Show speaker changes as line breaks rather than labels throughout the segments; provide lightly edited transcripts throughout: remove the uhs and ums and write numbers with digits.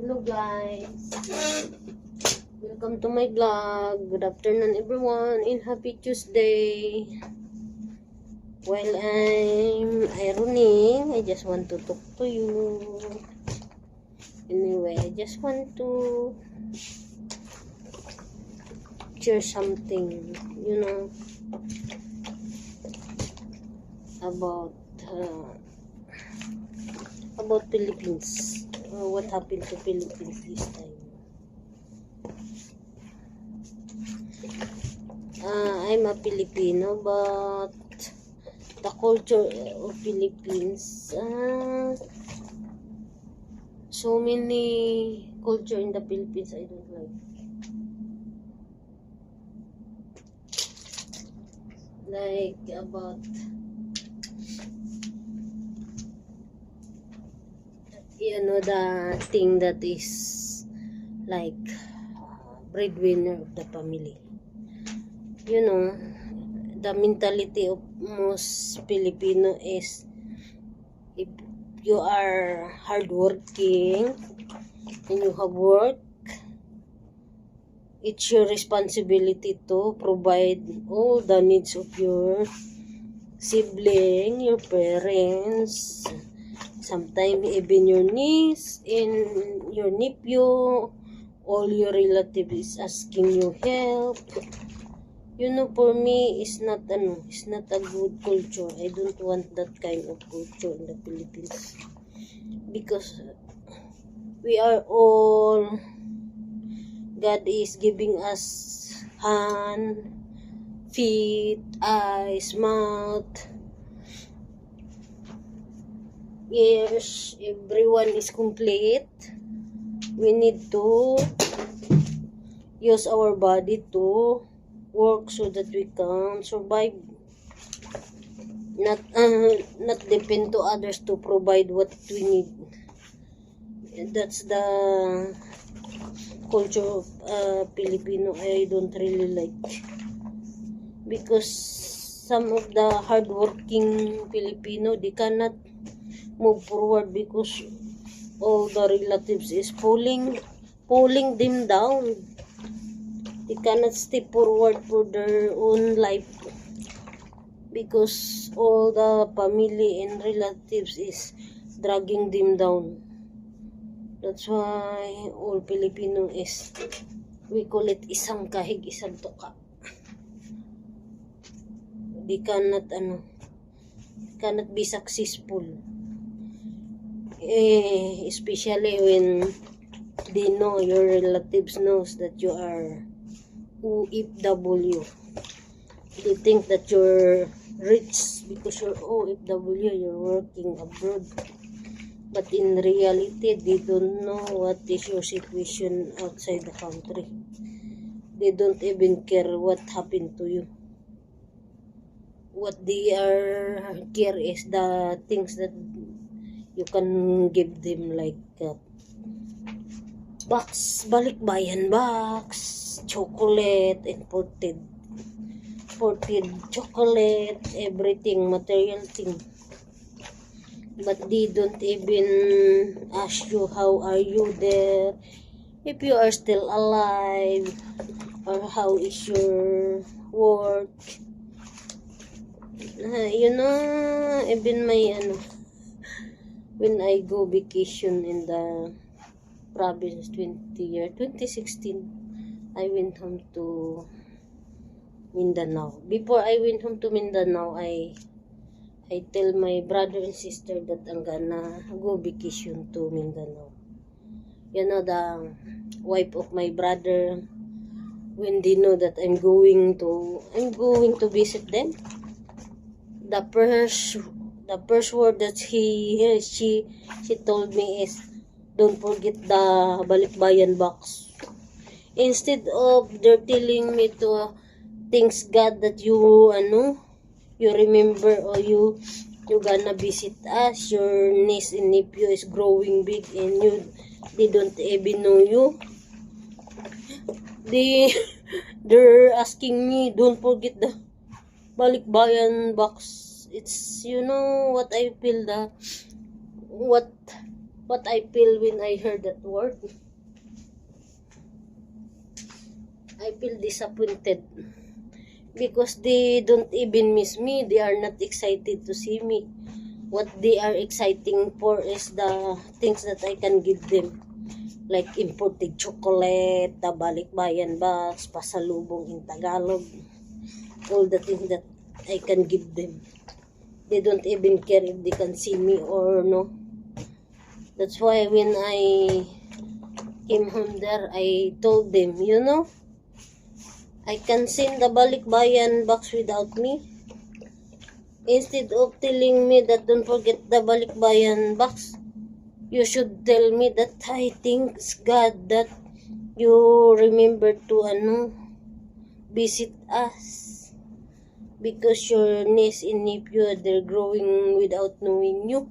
Hello guys, welcome to my vlog. Good afternoon everyone and happy Tuesday. While I'm ironing, I just want to talk to you. Anyway, I just want to share something, about Philippines. What happened to Philippines this time. I'm a Filipino, but the culture of Philippines, so many culture in the Philippines I don't like. Like about the thing that is like breadwinner of the family. The mentality of most Filipino is if you are hardworking and you have work, it's your responsibility to provide all the needs of your sibling, your parents, sometimes even your niece and your nephew, all your relatives asking you help. For me, it's not a good culture. I don't want that kind of culture in the Philippines. Because we are all, God is giving us hand, feet, eyes, mouth, ears. Everyone is complete. We need to use our body to work so that we can survive. Not depend to others to provide what we need. That's the culture of Filipino I don't really like. Because some of the hardworking Filipino, they cannot move forward because all the relatives is pulling them down. They cannot step forward for their own life because all the family and relatives is dragging them down. That's why all Filipino is, we call it isang kahig, isang tuka. They cannot be successful. Especially when they know, your relatives knows that you are OFW. They think that you're rich because you're OFW, you're working abroad. But in reality, they don't know what is your situation outside the country. They don't even care what happened to you. What they are care is the things that you can give them, like balikbayan box, chocolate, imported chocolate, everything, material thing. But they don't even ask you how are you there, if you are still alive, or how is your work. Even when I go vacation in the province 2016, I went home to Mindanao. Before I went home to Mindanao, I tell my brother and sister that I'm gonna go vacation to Mindanao. The wife of my brother, when they know that I'm going to visit them, the first word that she told me is, don't forget the balikbayan box. Instead of they're telling me to thanks God that you remember, or you gonna visit us, your niece and nephew is growing big and they don't even know you. They're asking me, don't forget the balikbayan box. It's what I feel, what what I feel when I heard that word. I feel disappointed because they don't even miss me. They are not excited to see me. What they are exciting for is the things that I can give them. Like imported chocolate, the balikbayan box, pasalubong in Tagalog. All the things that I can give them. They don't even care if they can see me or no. That's why when I came home there, I told them, you know, I can send the balikbayan box without me. Instead of telling me that don't forget the balikbayan box, you should tell me that I thanks God that you remember to visit us. Because your niece and nephew, they're growing without knowing you.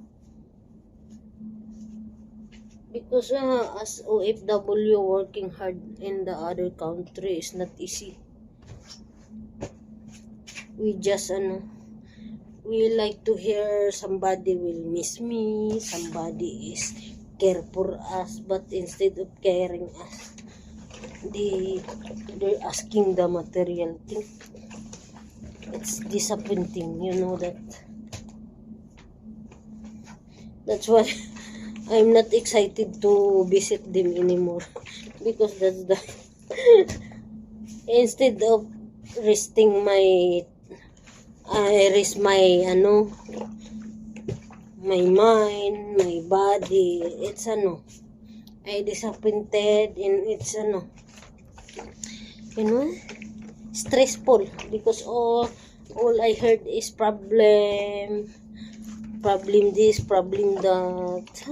Because as OFW, working hard in the other country is not easy. We just we like to hear somebody will miss me, somebody is care for us, but instead of caring us, they're asking the material thing. It's disappointing, you know that. That's why I'm not excited to visit them anymore. Because that's the instead of resting my I rest my my mind, my body. It's I disappointed and it's you know, stressful because all I heard is problem this, problem that.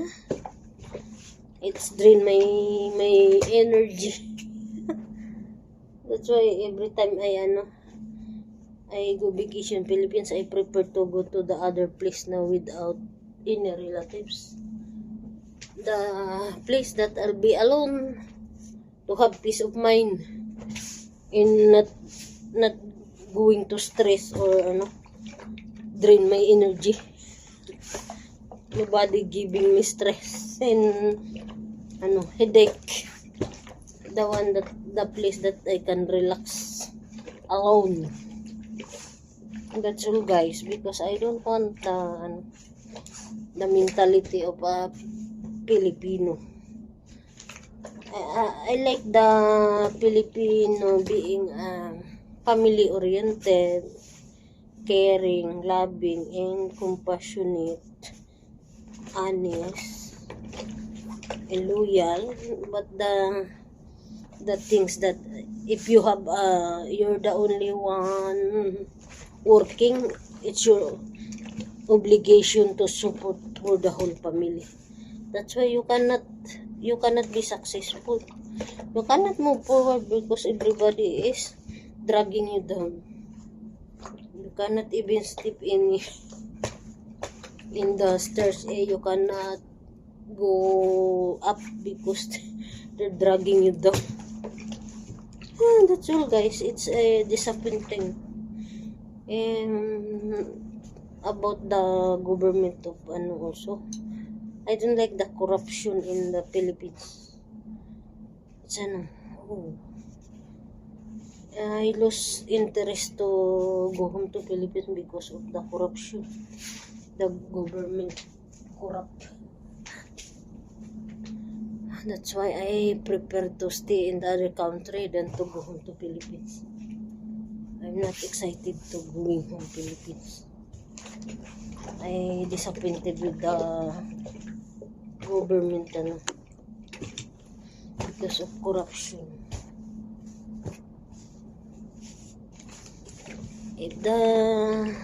It's drain my energy. That's why every time I go vacation Philippines, I prefer to go to the other place now without any relatives. The place that I'll be alone to have peace of mind and not going to stress or drain my energy. Nobody giving me stress and headache. The place that I can relax alone. That's all, guys, because I don't want the mentality of a Filipino. I like the Filipino being family oriented, caring, loving, and compassionate, honest, and loyal. But the things that if you have you're the only one working, it's your obligation to support for the whole family. That's why you cannot be successful. You cannot move forward because everybody is dragging you down. You cannot even step in the stairs. You cannot go up because they're dragging you down. That's all, guys. It's disappointing. About the government of also, I don't like the corruption in the Philippines. It's I lost interest to go home to Philippines because of the corruption. The government corrupt. That's why I prefer to stay in the other country than to go home to Philippines. I'm not excited to going home Philippines. I disappointed with the government because of corruption. If the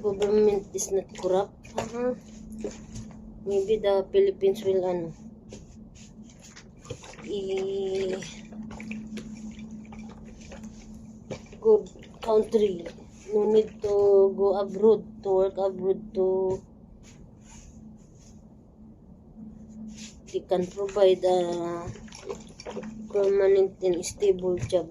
government is not corrupt, maybe the Philippines will good country. No need to go abroad, to work abroad, they can provide a permanent and stable job.